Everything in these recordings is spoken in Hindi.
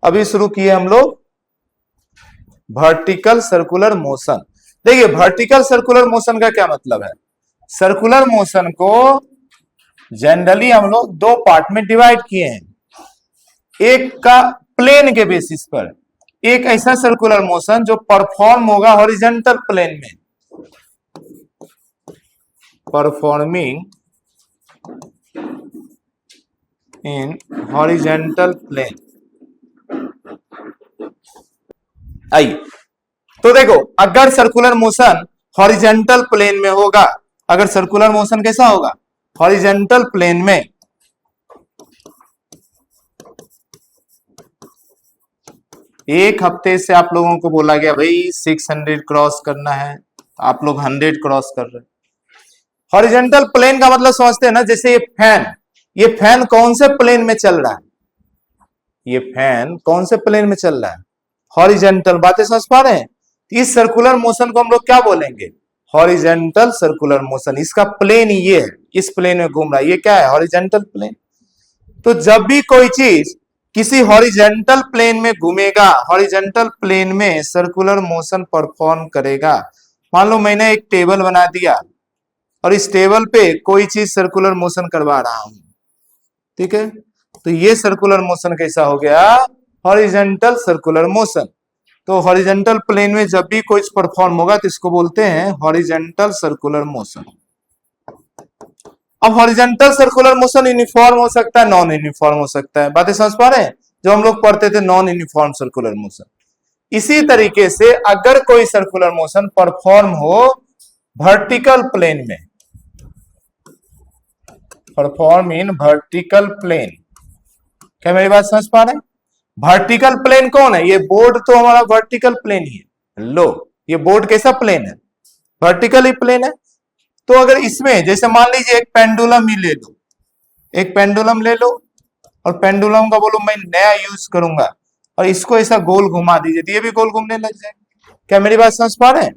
अभी शुरू किए हम लोग वर्टिकल सर्कुलर मोशन। देखिए वर्टिकल सर्कुलर मोशन का क्या मतलब है। सर्कुलर मोशन को जनरली हम लोग दो पार्ट में डिवाइड किए हैं। एक का प्लेन के बेसिस पर, एक ऐसा सर्कुलर मोशन जो परफॉर्म होगा हॉरिजॉन्टल प्लेन में, परफॉर्मिंग इन हॉरिजॉन्टल प्लेन। आइए तो देखो, अगर सर्कुलर मोशन हॉरिजॉन्टल प्लेन में होगा, अगर सर्कुलर मोशन कैसा होगा, हॉरिजॉन्टल प्लेन में, एक हफ्ते से आप लोगों को बोला गया भाई 600 क्रॉस करना है, आप लोग 100 क्रॉस कर रहे हैं। हॉरिजॉन्टल प्लेन का मतलब समझते हैं ना, जैसे ये फैन कौन से प्लेन में चल रहा है, ये फैन कौन से प्लेन में चल रहा है, हॉरिजॉन्टल। बातें समझ पा रहे हैं। इस सर्कुलर मोशन को हम लोग क्या बोलेंगे, हॉरिजॉन्टल सर्कुलर मोशन। इसका प्लेन ये है, इस प्लेन में घूम रहा है, ये क्या है, हॉरिजॉन्टल प्लेन। तो जब भी कोई चीज किसी हॉरिजॉन्टल प्लेन में घूमेगा, हॉरिजॉन्टल प्लेन में सर्कुलर मोशन परफॉर्म करेगा। मान लो मैंने एक टेबल बना दिया और इस टेबल पे कोई चीज सर्कुलर मोशन करवा रहा हूं, ठीक है, तो ये सर्कुलर मोशन कैसा हो गया, हॉरिजॉन्टल सर्कुलर मोशन। तो हॉरिजॉन्टल प्लेन में जब भी कुछ परफॉर्म होगा तो इसको बोलते हैं हॉरिजॉन्टल सर्कुलर मोशन। अब हॉरिजॉन्टल सर्कुलर मोशन यूनिफॉर्म हो सकता है, नॉन यूनिफॉर्म हो सकता है। बातें समझ पा रहे हैं। जो हम लोग पढ़ते थे नॉन यूनिफॉर्म सर्कुलर मोशन। इसी तरीके से अगर कोई सर्कुलर मोशन परफॉर्म हो वर्टिकल प्लेन में, परफॉर्म इन वर्टिकल प्लेन, क्या मेरी बात समझ पा रहे हैं। वर्टिकल प्लेन कौन है, ये बोर्ड तो हमारा वर्टिकल प्लेन ही है। लो ये बोर्ड कैसा प्लेन है, वर्टिकल ही प्लेन है। तो अगर इसमें जैसे मान लीजिए एक पेंडुलम ही ले लो, एक पेंडुलम ले लो और पेंडुलम का बोलो मैं नया यूज करूंगा और इसको ऐसा गोल घुमा दीजिए तो ये भी गोल घूमने लग जाएगा। क्या मेरी बात समझ पा रहे हैं।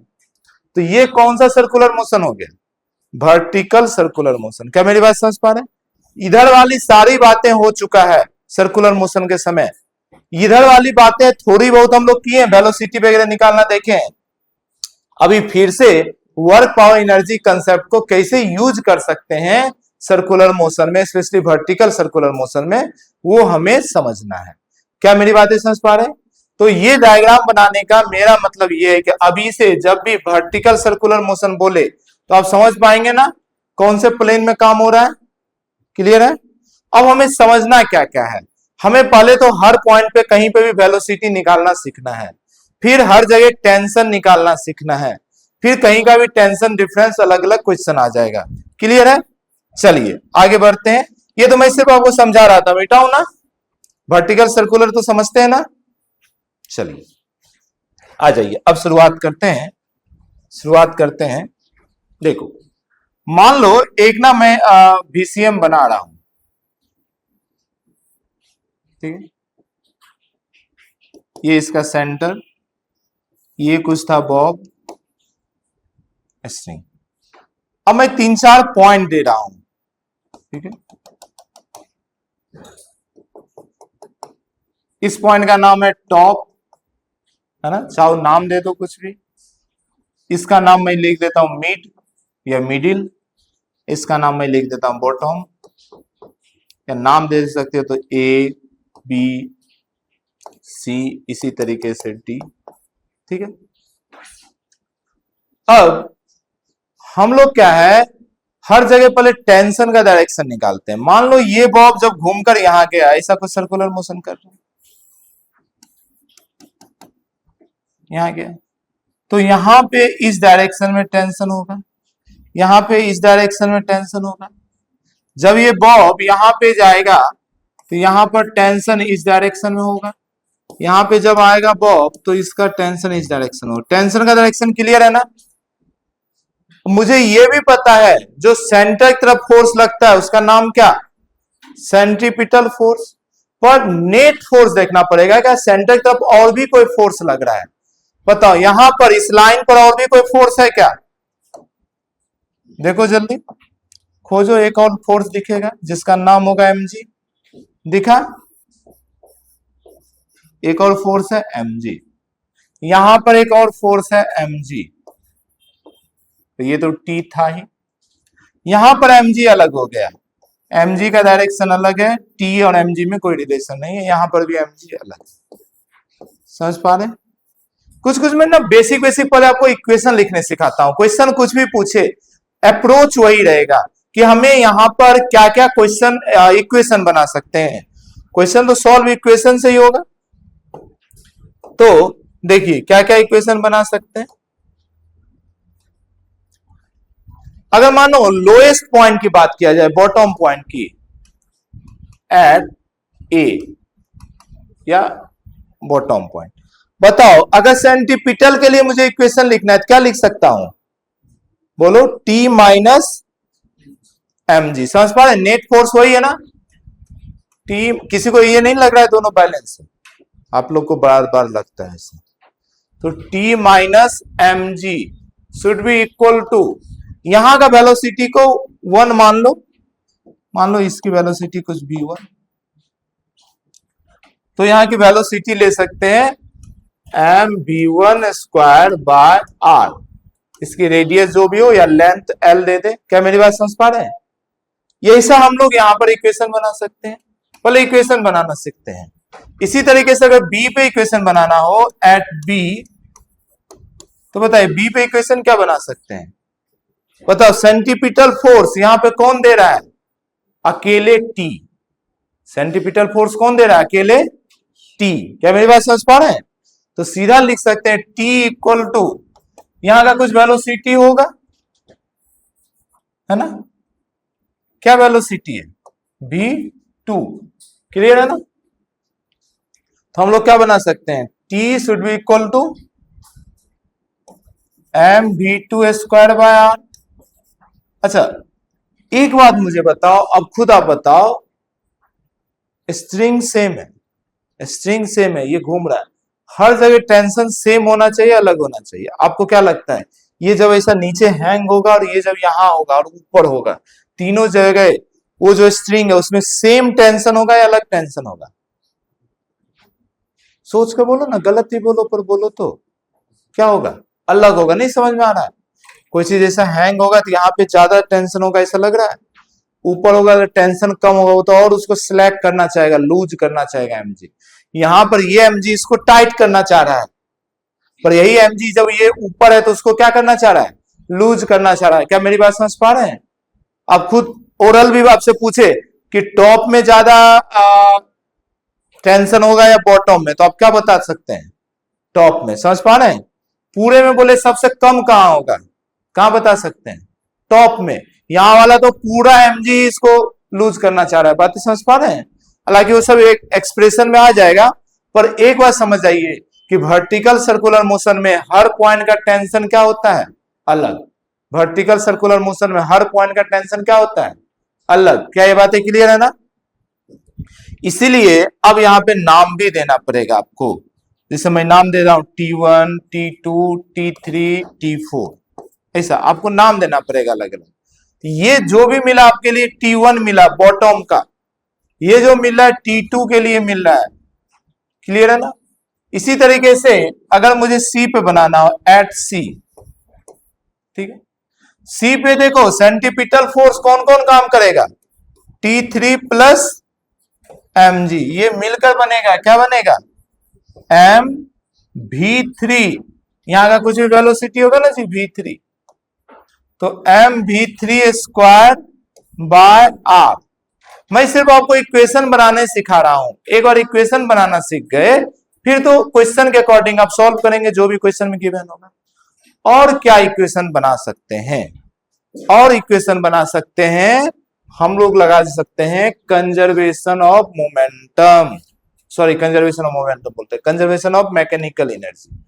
तो ये कौन सा सर्कुलर मोशन हो गया, वर्टिकल सर्कुलर मोशन। क्या मेरी बात समझ पा रहे हैं। इधर वाली सारी बातें हो चुका है सर्कुलर मोशन के समय। इधर वाली बातें थोड़ी बहुत हम लोग किए, वेलोसिटी वगैरह निकालना देखे। अभी फिर से वर्क पावर एनर्जी कंसेप्ट को कैसे यूज कर सकते हैं सर्कुलर मोशन में, स्पेशली वर्टिकल सर्कुलर मोशन में, वो हमें समझना है। क्या मेरी बातें समझ पा रहे हैं। तो ये डायग्राम बनाने का मेरा मतलब ये है कि अभी से जब भी वर्टिकल सर्कुलर मोशन बोले तो आप समझ पाएंगे ना कौन से प्लेन में काम हो रहा है। क्लियर है। अब हमें समझना क्या क्या है। हमें पहले तो हर पॉइंट पे कहीं पे भी वेलोसिटी निकालना सीखना है, फिर हर जगह टेंशन निकालना सीखना है, फिर कहीं का भी टेंशन डिफरेंस अलग अलग क्वेश्चन आ जाएगा। क्लियर है। चलिए आगे बढ़ते हैं। ये तो मैं सिर्फ आपको समझा रहा था, बेटा हूं ना। वर्टिकल सर्कुलर तो समझते हैं ना। चलिए आ जाइए, अब शुरुआत करते हैं। शुरुआत करते हैं। देखो मान लो एक ना मैं VCM बना रहा हूं, ठीक है, ये इसका सेंटर, ये कुछ था बॉब स्ट्रिंग। अब मैं 3-4 पॉइंट दे रहा हूं, ठीक है। इस पॉइंट का नाम है टॉप, है ना, चाहो नाम दे दो कुछ भी। इसका नाम मैं लिख देता हूं मिड या मिडिल, इसका नाम मैं लिख देता हूं बॉटम, या नाम दे सकते हो तो ABC, इसी तरीके से D, ठीक है। अब हम लोग क्या है, हर जगह पहले टेंशन का डायरेक्शन निकालते हैं। मान लो ये बॉब जब घूमकर यहां गया, ऐसा कुछ सर्कुलर मोशन कर रहा है, यहां गया तो यहां पे इस डायरेक्शन में टेंशन होगा, यहां पे इस डायरेक्शन में टेंशन होगा। जब ये बॉब यहां पे जाएगा तो यहां पर टेंशन इस डायरेक्शन में होगा, यहां पे जब आएगा बॉब तो इसका टेंशन इस डायरेक्शन होगा। टेंशन का डायरेक्शन क्लियर है ना। मुझे ये भी पता है जो सेंटर की तरफ फोर्स लगता है उसका नाम क्या, सेंट्रीपिटल फोर्स। पर नेट फोर्स देखना पड़ेगा, क्या सेंटर की तरफ और भी कोई फोर्स लग रहा है, बताओ यहां पर इस लाइन पर और भी कोई फोर्स है क्या। देखो जल्दी खोजो, एक और फोर्स दिखेगा जिसका नाम होगा mg। दिखा, एक और फोर्स है mg, यहां पर एक और फोर्स है mg, तो ये तो T था ही, यहां पर mg अलग हो गया, mg का डायरेक्शन अलग है, T और mg में कोई रिलेशन नहीं है, यहां पर भी mg अलग है। समझ पा रहे? कुछ कुछ मैं ना बेसिक बेसिक पहले आपको इक्वेशन लिखने सिखाता हूं, क्वेश्चन कुछ भी पूछे अप्रोच वही रहेगा कि हमें यहां पर क्या क्या क्वेश्चन इक्वेशन बना सकते हैं। क्वेश्चन तो सॉल्व इक्वेशन से ही होगा। तो देखिए क्या क्या इक्वेशन बना सकते हैं। अगर मानो लोएस्ट पॉइंट की बात किया जाए, बॉटम पॉइंट की, एट ए या बॉटम पॉइंट, बताओ अगर सेंटीपिटल के लिए मुझे इक्वेशन लिखना है तो क्या लिख सकता हूं? बोलो, T माइनस mg। समझ पा रहे? नेट फोर्स वही है ना, T। किसी को ये नहीं लग रहा है दोनों बैलेंस है? आप लोग को बार बार लगता है ऐसा। तो T minus mg should be equal to, यहां का वेलोसिटी को 1 मान लो इसकी वेलोसिटी कुछ v1, तो यहां की वेलोसिटी ले सकते हैं mv1 स्क्वायर बाय r, इसकी रेडियस जो भी हो या लेंथ l दे दे। क्या मेरी बात समझ पा रहे हैं? ये ऐसा हम लोग यहां पर इक्वेशन बना सकते हैं। पहले इक्वेशन बनाना सीखते हैं। इसी तरीके से अगर b पे इक्वेशन बनाना हो एट b, तो बताइए b पे इक्वेशन क्या बना सकते हैं? बताओ, सेंटीपिटल फोर्स यहां पे कौन दे रहा है? अकेले T। सेंटीपिटल फोर्स कौन दे रहा है? अकेले T। क्या मेरी बात समझ पा रहे हैं? तो सीधा लिख सकते हैं T इक्वल टू, यहां का कुछ वेलोसिटी होगा, है ना? क्या वेलोसिटी है? v2। क्लियर है ना? तो हम लोग क्या बना सकते हैं? T should be equal to mv2 square by r। अच्छा, एक बात मुझे बताओ, अब खुद आप बताओ, स्ट्रिंग सेम है, स्ट्रिंग सेम है, ये घूम रहा है, हर जगह टेंशन सेम होना चाहिए, अलग होना चाहिए? आपको क्या लगता है? ये जब ऐसा नीचे हैंग होगा और ये जब यहां होगा और ऊपर होगा, तीनों जगह वो जो स्ट्रिंग है उसमें सेम टेंशन होगा या अलग टेंशन होगा? सोच कर बोलो ना, गलत ही बोलो पर बोलो तो क्या होगा? अलग होगा। नहीं समझ में आ रहा है? कोई चीज ऐसा हैंग होगा तो यहाँ पे ज्यादा टेंशन होगा, ऐसा लग रहा है? ऊपर होगा तो टेंशन कम होगा, वो तो और उसको स्लैक करना चाहेगा, लूज करना चाहेगा mg। यहां पर ये mg इसको टाइट करना चाह रहा है, पर यही mg जब ये ऊपर है तो उसको क्या करना चाह रहा है? लूज करना चाह रहा है। क्या मेरी बात समझ पा रहे हैं? अब खुद ओरल भी आपसे पूछे कि टॉप में ज्यादा टेंशन होगा या बॉटम में, तो आप क्या बता सकते हैं? टॉप में। समझ पा रहे हैं? पूरे में बोले सबसे कम कहां होगा, कहां बता सकते हैं? टॉप में। यहां वाला तो पूरा mg इसको लूज करना चाह रहा है। बात समझ पा रहे हैं? हालांकि वो सब एक एक्सप्रेशन में आ जाएगा, पर एक बात समझ आइए कि वर्टिकल सर्कुलर मोशन में हर पॉइंट का टेंशन क्या होता है? अलग। वर्टिकल सर्कुलर मोशन में हर पॉइंट का टेंशन क्या होता है? अलग। क्या ये बातें क्लियर है ना? इसीलिए अब यहां पे नाम भी देना पड़ेगा आपको। जैसे मैं नाम दे रहा हूं T1, T2, T3, T4, ऐसा आपको नाम देना पड़ेगा अलग अलग। ये जो भी मिला आपके लिए, T1 मिला बॉटम का, ये जो मिल रहा है T2 के लिए मिल रहा है। क्लियर है ना? इसी तरीके से अगर मुझे C पे बनाना हो, एट C, ठीक है, C पे देखो सेंटीपिटल फोर्स कौन कौन काम करेगा? T3 प्लस mg, ये मिलकर बनेगा, क्या बनेगा? mv3। यहां का कुछ भी वेलोसिटी होगा ना जी, v3, तो mv3 स्क्वायर बाय r। मैं सिर्फ आपको इक्वेशन बनाने सिखा रहा हूं। एक बार इक्वेशन बनाना सीख गए, फिर तो क्वेश्चन के अकॉर्डिंग आप सॉल्व करेंगे जो भी क्वेश्चन में गिवन होगा। और क्या इक्वेशन बना सकते हैं? और इक्वेशन बना सकते हैं, हम लोग लगा सकते हैं conservation of momentum, sorry conservation of momentum बोलते हैं, कंजर्वेशन ऑफ मैकेनिकल एनर्जी।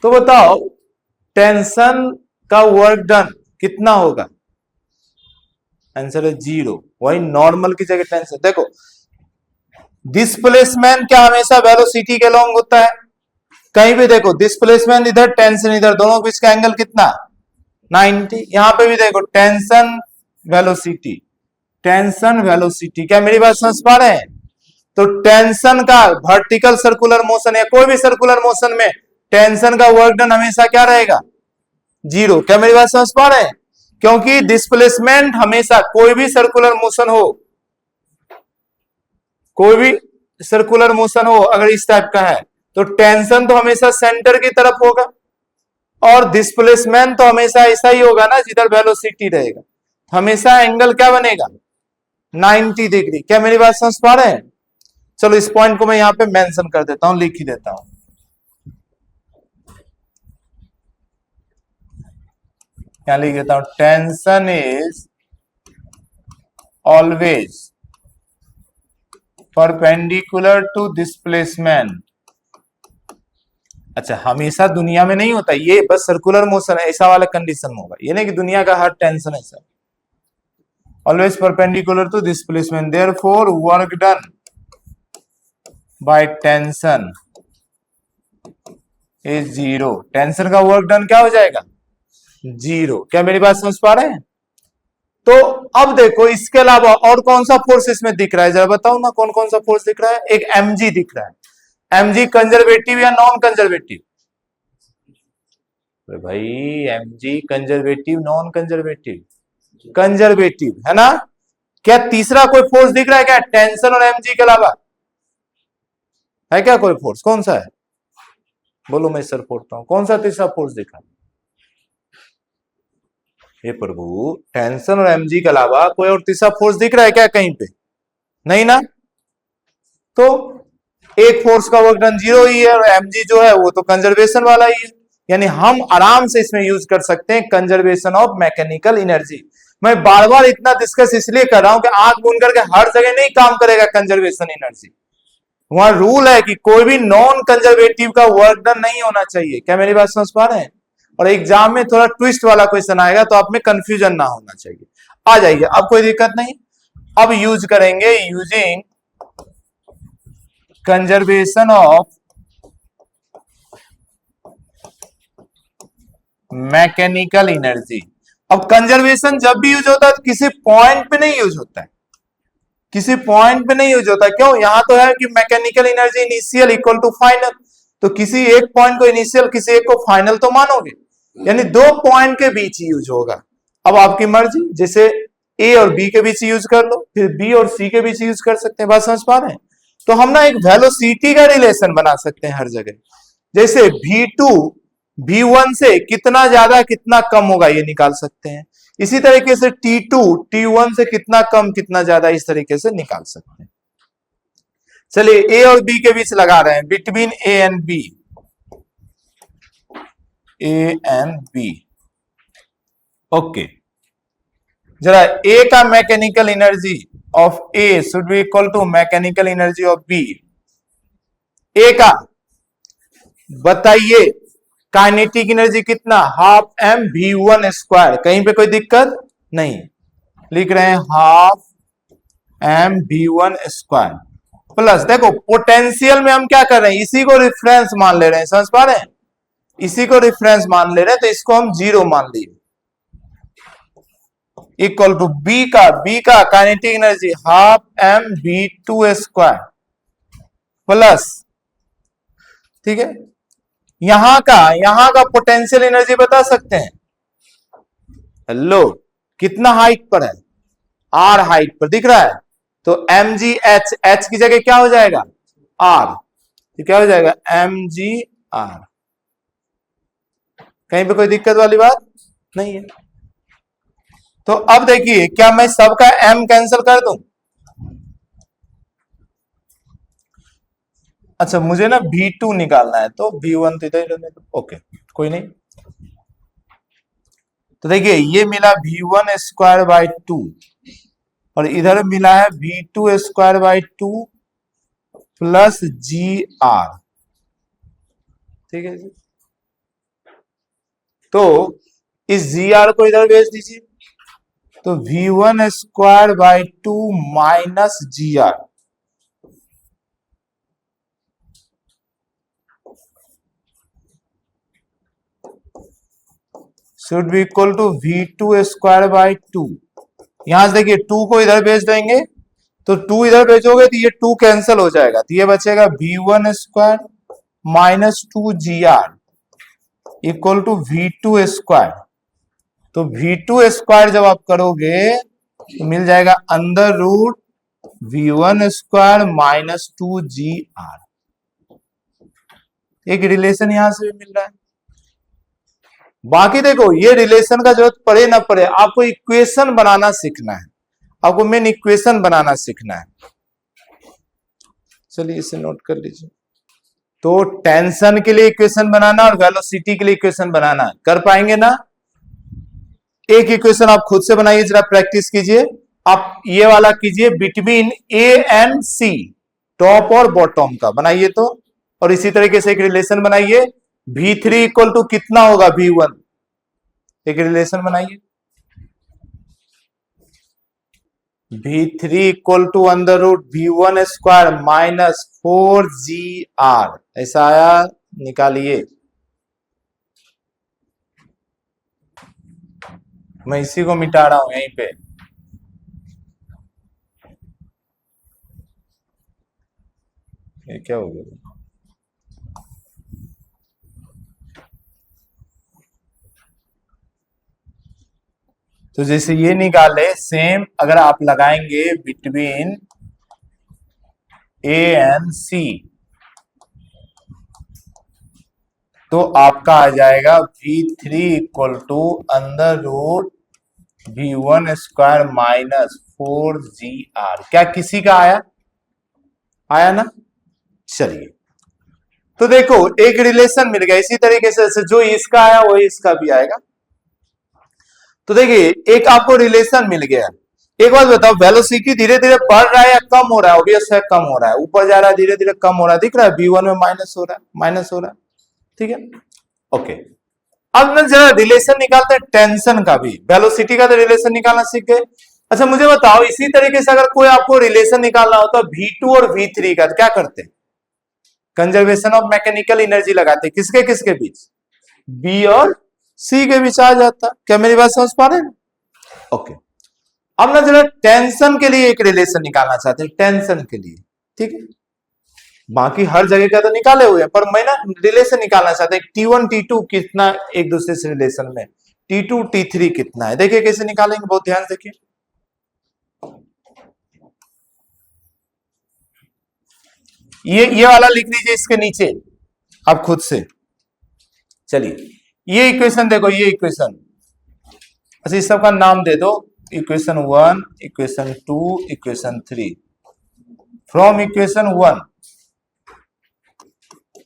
तो बताओ टेंशन का वर्क डन कितना होगा? आंसर है 0। वही नॉर्मल की जगह टेंशन। देखो डिस्प्लेसमेंट क्या हमेशा वेलोसिटी के लॉन्ग होता है? कहीं भी देखो डिस्प्लेसमेंट इधर, टेंशन इधर, दोनों के बीच का एंगल कितना? 90। यहां पे भी देखो टेंशन वेलोसिटी, टेंशन वेलोसिटी। क्या मेरी बात समझ पा रहे हैं? तो टेंशन का वर्टिकल सर्कुलर मोशन या कोई भी सर्कुलर मोशन में टेंशन का वर्क डन हमेशा क्या रहेगा, जीरो। क्या मेरी बात समझ पा रहे हैं? क्योंकि डिस्प्लेसमेंट हमेशा कोई भी सर्कुलर मोशन हो, कोई भी सर्कुलर मोशन हो अगर इस टाइप का है तो टेंशन तो हमेशा सेंटर की तरफ होगा और डिस्प्लेसमेंट तो हमेशा ऐसा ही होगा ना जिधर वेलोसिटी रहेगा, हमेशा एंगल क्या बनेगा, 90 डिग्री। क्या मेरी बात समझ पा रहे हैं? चलो इस पॉइंट को मैं यहां पे मेंशन कर देता हूं, लिख ही देता हूं। क्या लिख देता हूं, tension is always perpendicular to displacement. अच्छा, हमेशा दुनिया में नहीं होता ये, बस सर्कुलर मोशन है ऐसा वाला कंडीशन में होगा, ये नहीं कि दुनिया का हर टेंशन ऐसा। Always perpendicular to displacement, therefore work done by tension is zero. Tension का वर्क डन क्या हो जाएगा, जीरो। क्या मेरी बात समझ पा रहे हैं? तो अब देखो इसके अलावा और कौन सा फोर्स इसमें दिख रहा है, जरा बताओ ना कौन कौन सा फोर्स दिख रहा है। एक mg दिख रहा है। mg कंजर्वेटिव या नॉन कंजर्वेटिव? भाई mg conservative non conservative? Conservative है ना। क्या तीसरा कोई फोर्स दिख रहा है क्या टेंशन और mg के अलावा? है क्या कोई फोर्स? कौन सा है बोलो, मैं सर फोड़ता हूं। कौन सा तीसरा फोर्स दिखा? हे प्रभु, टेंशन और mg के अलावा कोई और तीसरा फोर्स दिख रहा है क्या कहीं पे? नहीं ना। तो एक फोर्स का वर्क डन जीरो ही है और mg जो है वो तो कंजर्वेशन वाला ही है, यानी हम आराम से इसमें यूज कर सकते हैं कंजर्वेशन ऑफ मैकेनिकल एनर्जी। मैं बार बार इतना डिस्कस इसलिए कर रहा हूं कि आंख बंद करके हर जगह नहीं काम करेगा कंजर्वेशन एनर्जी। वहां रूल है कि कोई भी नॉन कंजर्वेटिव का वर्क डन नहीं होना चाहिए। क्या मेरी बात समझ पा रहे हैं? और एग्जाम में थोड़ा ट्विस्ट वाला क्वेश्चन आएगा तो आप में कंफ्यूजन ना होना चाहिए। आ जाइए, अब कोई दिक्कत नहीं। अब यूज करेंगे using conservation of mechanical energy. अब कंजर्वेशन जब भी यूज होता है तो किसी पॉइंट पे नहीं यूज होता है, किसी पॉइंट पे नहीं यूज होता। क्यों? यहां तो है कि mechanical energy initial equal to final, तो किसी एक पॉइंट को इनिशियल किसी एक को फाइनल तो मानोगे, यानी दो पॉइंट के बीच यूज होगा। अब आपकी मर्जी, जैसे ए और बी के बीच यूज कर लो, फिर बी और सी के बीच यूज कर सकते हैं। बात समझ पा रहे हैं? तो हम ना एक वेलोसिटी का रिलेशन बना सकते हैं हर जगह, जैसे v2 v1 से कितना ज्यादा कितना कम होगा ये निकाल सकते हैं। इसी तरीके से T2 T1 से कितना कम कितना ज्यादा इस तरीके से निकाल सकते हैं। चलिए ए और बी के बीच लगा रहे हैं, between A and B, A and B. Okay, जरा ए का mechanical energy of A should be equal to mechanical energy of B. A का बताइए काइनेटिक एनर्जी कितना, half M v one square. कहीं पे कोई दिक्कत नहीं, लिख रहे हैं half M v one square plus, देखो पोटेंशियल में हम क्या कर रहे हैं, इसी को रिफरेंस मान ले रहे हैं। समझ पा रहे हैं? इसी को रिफरेंस मान ले रहे हैं तो इसको हम जीरो मान लिए, इक्वल टू बी का kinetic energy half M V two square plus, ठीक है, यहां का पोटेंशियल एनर्जी बता सकते हैं? हेलो, कितना हाइट पर है, आर हाइट पर दिख रहा है, तो एम जी एच की जगह क्या हो जाएगा, आर। तो क्या हो जाएगा, एम जी आर। कहीं पे कोई दिक्कत वाली बात नहीं है। तो अब देखिए, क्या मैं सबका एम कैंसिल कर दूं? अच्छा, मुझे ना V2 निकालना है तो V1 तो इधर ही, ओके कोई नहीं। तो देखिए ये मिला V1 स्क्वायर बाई 2 और इधर मिला है V2 square by 2 plus GR, ठीक है जी। तो इस GR को इधर भेज दीजिए, तो V1 square by 2 minus GR should be equal to V2 square by 2। यहां से देखिए 2 को इधर भेज देंगे तो 2 इधर भेजोगे तो ये 2 कैंसिल हो जाएगा, तो ये बचेगा V1 square minus 2GR equal to V2 square. तो V2 स्क्वायर जब आप करोगे तो मिल जाएगा under root V1 square minus 2GR। एक रिलेशन यहां से भी मिल रहा है। बाकी देखो ये रिलेशन का जरूरत पड़े ना पड़े, आपको इक्वेशन बनाना सीखना है, आपको मेन इक्वेशन बनाना सीखना है। चलिए इसे नोट कर लीजिए। तो टेंशन के लिए इक्वेशन बनाना और वेलोसिटी के लिए इक्वेशन बनाना, कर पाएंगे ना? एक इक्वेशन आप खुद से बनाइए, जरा प्रैक्टिस कीजिए। आप ये वाला कीजिए between A and C, top और बॉटम का बनाइए तो। और इसी तरीके से एक रिलेशन बनाइए, V3 इक्वल टू कितना होगा V1, एक रिलेशन बनाइए। V3 equal to under root V1 square minus 4GR, ऐसा आया, निकालिए। मैं इसी को मिटा रहा हूं यहीं पे। ये क्या हो गया? तो जैसे ये निकाले, सेम अगर आप लगाएंगे बिटवीन ए एंड सी तो आपका आ जाएगा V3 equal to under root V1 square minus 4GR। क्या किसी का आया? आया ना? चलिए, तो देखो एक रिलेशन मिल गया। इसी तरीके से जो इसका आया वही इसका भी आएगा। तो देखिए एक आपको रिलेशन मिल गया। एक बात बताओ, वेलोसिटी धीरे धीरे बढ़ रहा है या कम हो रहा है? ऑब्वियस है कम हो रहा है, ऊपर जा रहा है, धीरे धीरे कम हो रहा है, दिख रहा है V1 में माइनस हो रहा है, माइनस हो रहा है, ठीक है, ओके। अब ना जरा रिलेशन निकालते हैं टेंशन का भी, वेलोसिटी का तो रिलेशन निकालना सीख गए। अच्छा मुझे बताओ, इसी तरीके से अगर कोई आपको रिलेशन निकालना हो तो V2 और V3 का, तो क्या करते हैं? कंजर्वेशन ऑफ मैकेनिकल एनर्जी लगाते, किसके किसके बीच? बी और सी के बीच आ जाता। क्या मेरी बात समझ पा रहे हैं? ओके। अब ना जरा टेंशन के लिए एक रिलेशन निकालना चाहते हैं, टेंशन के लिए, ठीक है। बाकी हर जगह का तो निकाले हुए हैं, पर मैं ना रिलेशन निकालना चाहते हैं T1 T2 कितना एक दूसरे से रिलेशन में, T2 T3 कितना है। देखिए कैसे निकालेंगे, बहुत ध्यान से देखिए। ये वाला लिख लीजिए इसके नीचे आप खुद से। चलिए ये इक्वेशन देखो, ये इक्वेशन, अच्छा इस सबका नाम दे दो, equation 1, equation 2, equation 3। From equation 1,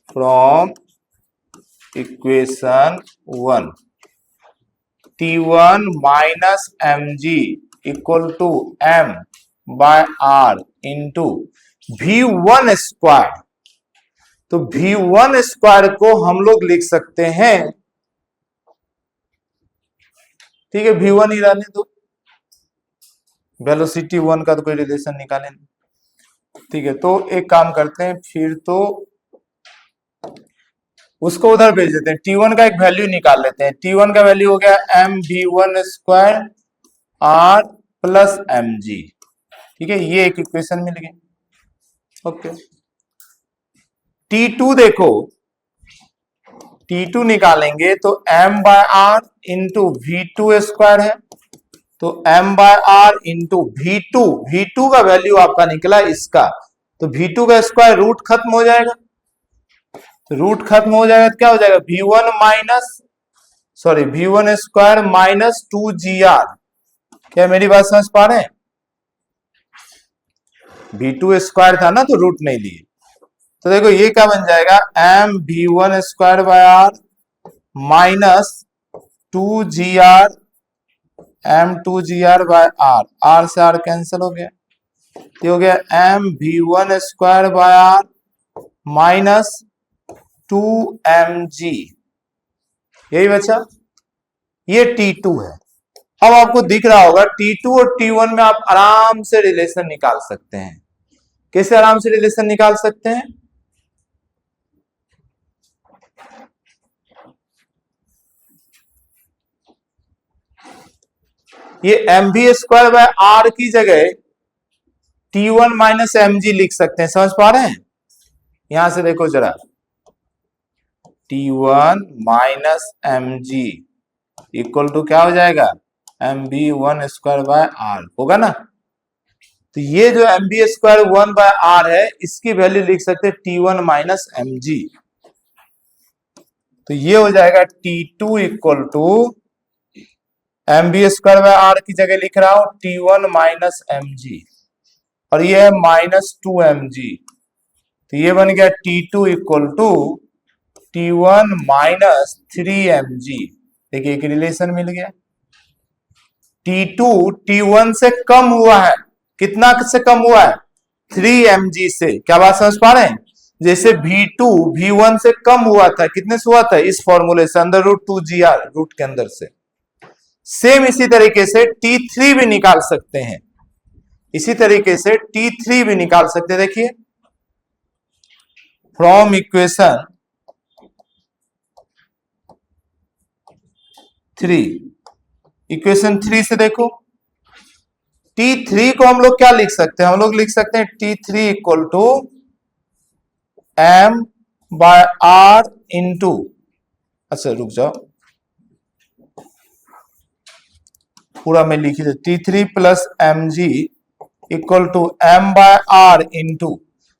from equation 1 T1 minus mg equal to m by r into V1 square. तो V1 स्क्वायर को हम लोग लिख सकते हैं, ठीक है, V1 ही रहने दो, वेलोसिटी 1 का तो कोई रिलेशन निकाले नहीं, ठीक है। तो एक काम करते हैं फिर, तो उसको उधर भेज देते हैं, T1 का एक वैल्यू निकाल लेते हैं। T1 का वैल्यू हो गया mV1 square r plus mg, ठीक है, ये एक इक्वेशन मिल गई, ओके। T2 देखो, T2 निकालेंगे तो m by R into V2 square है, तो m by R into V2 का वैल्यू आपका निकला इसका, तो V2 का स्क्वायर रूट खत्म हो जाएगा, तो रूट खत्म हो जाएगा तो क्या हो जाएगा V1 स्क्वायर माइनस 2GR। क्या मेरी बात समझ पा रहे हैं? V2 स्क्वायर था ना तो रूट नहीं लिए, तो देखो ये क्या बन जाएगा mV1 square by R minus 2GR m2GR by R, R से आर कैंसिल हो गया, ये हो गया mV1 square by R minus 2mg, यही बचा, ये T2 है। अब आपको दिख रहा होगा T2 और T1 में आप आराम से रिलेशन निकाल सकते हैं। कैसे आराम से रिलेशन निकाल सकते हैं? ये mv स्क्वायर बाय आर की जगह T1 माइनस एम जी लिख सकते हैं, समझ पा रहे हैं? यहां से देखो जरा, T1 minus M G equal to क्या हो जाएगा, M B one square by R, होगा ना? तो ये जो M B square one by R है, इसकी वैल्यू लिख सकते हैं T1 माइनस एम जी। तो ये हो जाएगा T2 equal to M B square by R की जगह लिख रहा हूं T1 माइनस एम जी, और ये है माइनस टू एम जी। तो ये बन गया T2 equal to T1 minus three M G. देखिए एक रिलेशन मिल गया। T2 T1 से कम हुआ है, कितना से कम हुआ है, 3 mg से। क्या बात समझ पा रहे हैं? जैसे V2 V1 से कम हुआ था, कितने से हुआ था, इस फॉर्मूले से, अंडर रूट 2gr, रूट के अंदर से। सेम इसी तरीके से T3 भी निकाल सकते हैं, इसी तरीके से T3 भी निकाल सकते हैं। देखिए फ्रॉम इक्वेशन 3, इक्वेशन 3 से देखो T3 को हम लोग क्या लिख सकते हैं, हम लोग लिख सकते हैं T3 equal to m by r into, अच्छा रुक जाओ, पूरा मैं लिख दे, T3 plus M G equal to m by r into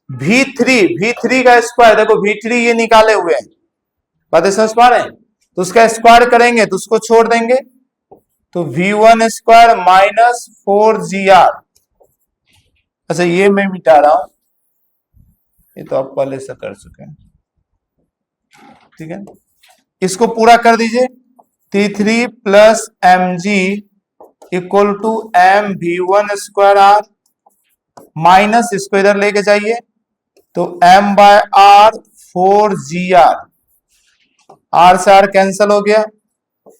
V3 का स्क्वायर, देखो V3 ये निकाले हुए हैं, बातें समझ पा रहे हैं? तो उसका स्क्वायर करेंगे तो उसको छोड़ देंगे, तो V1 स्क्वायर माइनस 4gr। अच्छा ये मैं मिटा रहा हूं, ये तो आप पहले से कर चुके हैं, ठीक है? इसको पूरा कर दीजिए, T3 plus M G equal to M V1 square R, minus इसको इधर लेके जाइए, तो m by R 4gr, R से आर कैंसल हो गया,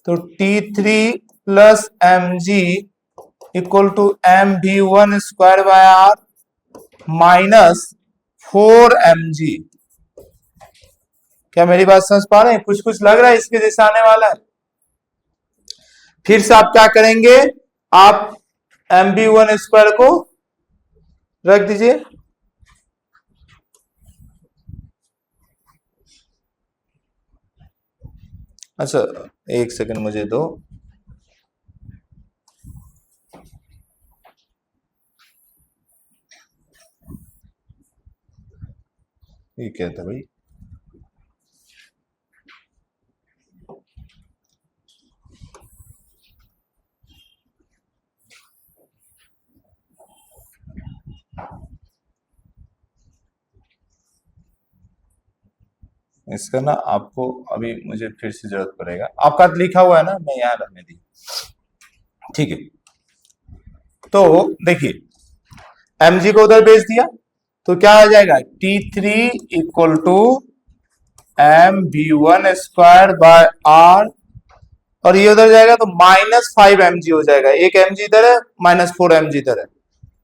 तो T3 plus M G equal to M V1 square by R minus 4mg। क्या मेरी बात समझ पा रहे हैं? कुछ कुछ लग रहा है इसके जैसा आने वाला है। फिर से आप क्या करेंगे, आप mv1 स्क्वायर को रख दीजिए, अच्छा एक सेकंड मुझे दो, ये क्या था भाई, इसका ना आपको अभी मुझे फिर से जरूरत पड़ेगा, आपका लिखा हुआ है ना, मैं यहां रखने दी, ठीक है? तो देखिए mg को उधर भेज दिया, तो क्या आ जाएगा, T3 equal to M V1 square by R, और ये उधर जाएगा तो माइनस 5mg हो जाएगा, एक mg इधर है, माइनस 4mg इधर है,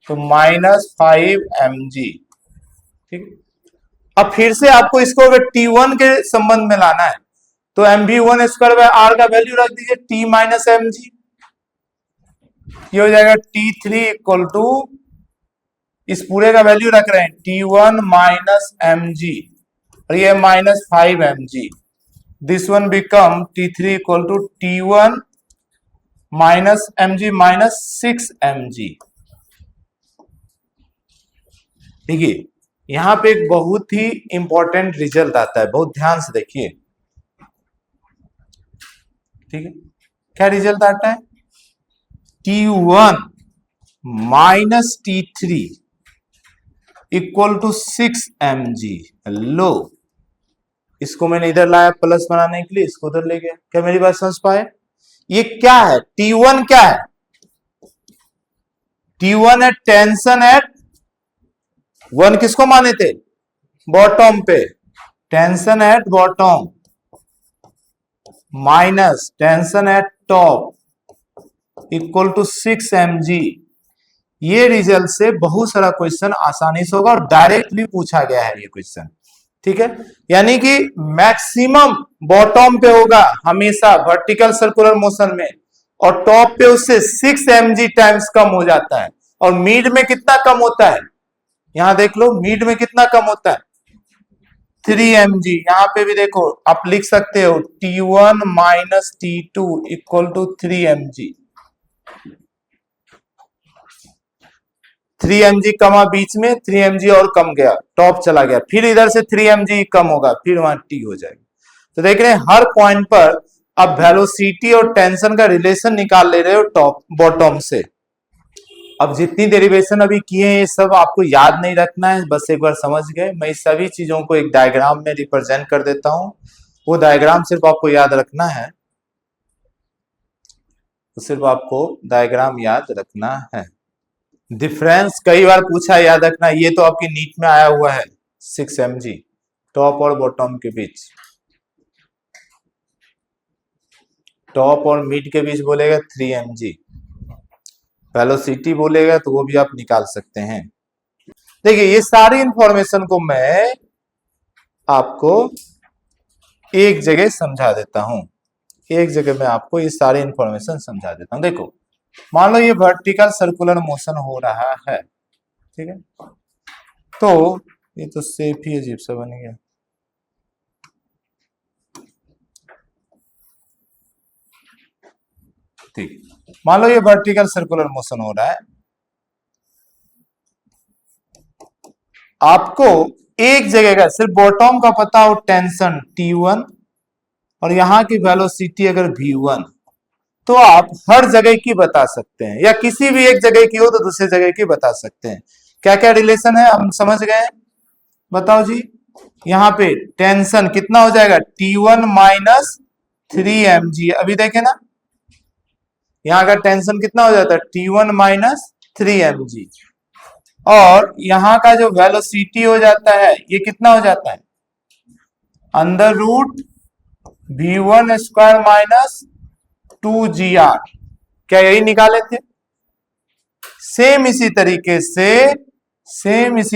तो माइनस 5mg, ठीक है? अब फिर से आपको इसको अगर T1 के संबंध में लाना है, तो mv1 स्क्वायर बाय आर का वैल्यू रख दीजिए T माइनस mg, ये हो जाएगा T3 इक्वल टू, इस पूरे का वैल्यू रख रहे हैं T1 माइनस mg, और ये minus 5mg, this one become T3 equal to T1 minus mg minus 6mg। देखिए यहां पे एक बहुत ही इंपॉर्टेंट रिजल्ट आता है, बहुत ध्यान से देखिए, ठीक है? क्या रिजल्ट आता है, T1 minus T3 equal to 6mg। लो, इसको मैंने इधर लाया प्लस बनाने के लिए, इसको उधर ले गया। क्या मेरी बात समझ पाए? ये क्या है, T1 क्या है, T1 है टेंशन एट 1, किसको माने थे, बॉटम पे, tension at bottom minus tension at top equal to 6mg। ये रिजल्ट से बहुत सारा क्वेश्चन आसानी से होगा, और डायरेक्टली पूछा गया है ये क्वेश्चन, ठीक है? यानी कि मैक्सिमम बॉटम पे होगा हमेशा वर्टिकल सर्कुलर मोशन में, और टॉप पे उससे 6mg टाइम्स कम हो जाता है। और मीड में कितना कम होता है, यहां देख लो मीड में कितना कम होता है 3 mg। यहां पे भी देखो आप लिख सकते हो T1 minus T2 equal to 3 mg। 3 mg कमा बीच में 3 mg और कम गया, टॉप चला गया, फिर इधर से 3 mg कम होगा, फिर वहां T हो जाएगा। तो देख रहे हैं हर पॉइंट पर आप वेलोसिटी और टेंशन का रिलेशन निकाल ले रहे हो टॉप बॉटम से। अब जितनी डेरिवेशन अभी किए हैं ये सब आपको याद नहीं रखना है, बस एक बार समझ गए। मैं इस सभी चीजों को एक डायग्राम में रिप्रेजेंट कर देता हूं, वो डायग्राम सिर्फ आपको याद रखना है, तो सिर्फ आपको डायग्राम याद रखना है। डिफरेंस कई बार पूछा, याद रखना, ये तो आपकी नीट में आया हुआ है 6 mg टॉप और बॉटम के बीच, टॉप और मिड के बीच बोलेगा 3 mg, वेलोसिटी बोलेगा तो वो भी आप निकाल सकते हैं। देखिए ये सारी इंफॉर्मेशन को मैं आपको एक जगह समझा देता हूं, एक जगह में आपको ये सारी इंफॉर्मेशन समझा देता हूं। देखो मान लो ये वर्टिकल सर्कुलर मोशन हो रहा है, ठीक है, तो ये तो शेप ही अजीब सा बन गया। ठीक, मान लो ये वर्टिकल सर्कुलर मोशन हो रहा है, आपको एक जगह का सिर्फ बॉटम का पता हो टेंशन T1 और यहां की वेलोसिटी अगर V1, तो आप हर जगह की बता सकते हैं, या किसी भी एक जगह की हो तो दूसरे जगह की बता सकते हैं। क्या क्या रिलेशन है हम समझ गए, बताओ जी। यहाँ पे टेंशन कितना हो जाएगा T1 माइनस 3 mg, अभी देखे ना यहाँ का टेंशन कितना हो जाता है T1 माइनस 3 mg, और यहाँ का जो वेलोसिटी हो जाता है ये कितना हो जाता है under root V1 square minus 2gr, क्या यही निकाले थे। सेम इसी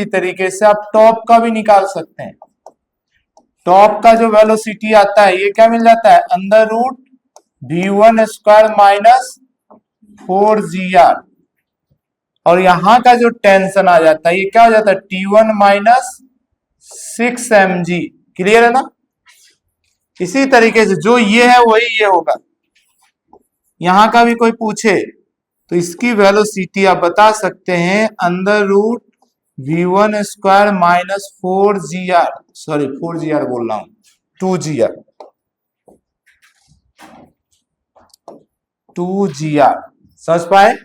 तरीके से आप टॉप का भी निकाल सकते हैं। टॉप का जो वेलोसिटी आता है ये क्या मिल जाता है under root V1 square minus 4gr, और यहां का जो टेंशन आ जाता है ये क्या हो जाता है T1 माइनस 6 mg। क्लियर है ना। इसी तरीके से जो ये है वही ये होगा, यहां का भी कोई पूछे तो इसकी वेलोसिटी आप बता सकते हैं under root V1 square minus 4gr, sorry 4gr बोल रहा हूं 2gr, समझ पाए।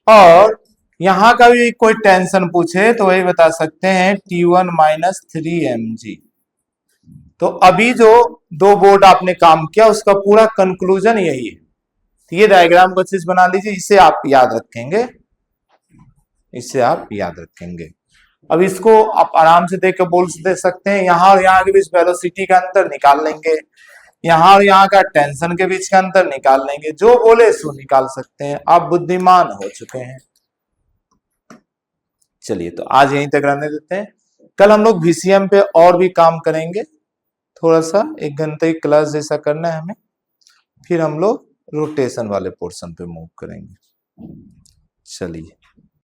और यहां का भी कोई टेंशन पूछे तो वही बता सकते हैं T1 माइनस 3 mg। तो अभी जो दो बोर्ड आपने काम किया उसका पूरा कंक्लूजन यही है। तो ये डायग्राम को अच्छे से बना लीजिए, इसे आप याद रखेंगे, इसे आप याद रखेंगे। अब इसको आप आराम से देख के बोल दे सकते हैं, यहाँ और यहाँ के बीच वेलोसिटी का अंतर निकाल लेंगे, यहाँ और यहाँ का टेंशन के बीच का अंतर निकाल लेंगे, जो बोले सो निकाल सकते हैं। आप बुद्धिमान हो चुके हैं। चलिए तो आज यहीं तक रहने देते हैं, कल हम लोग VCM पे और भी काम करेंगे, थोड़ा सा 1 घंटे की क्लास जैसा करना है हमें, फिर हम लोग रोटेशन वाले पोर्शन पे मूव करेंगे। चलिए।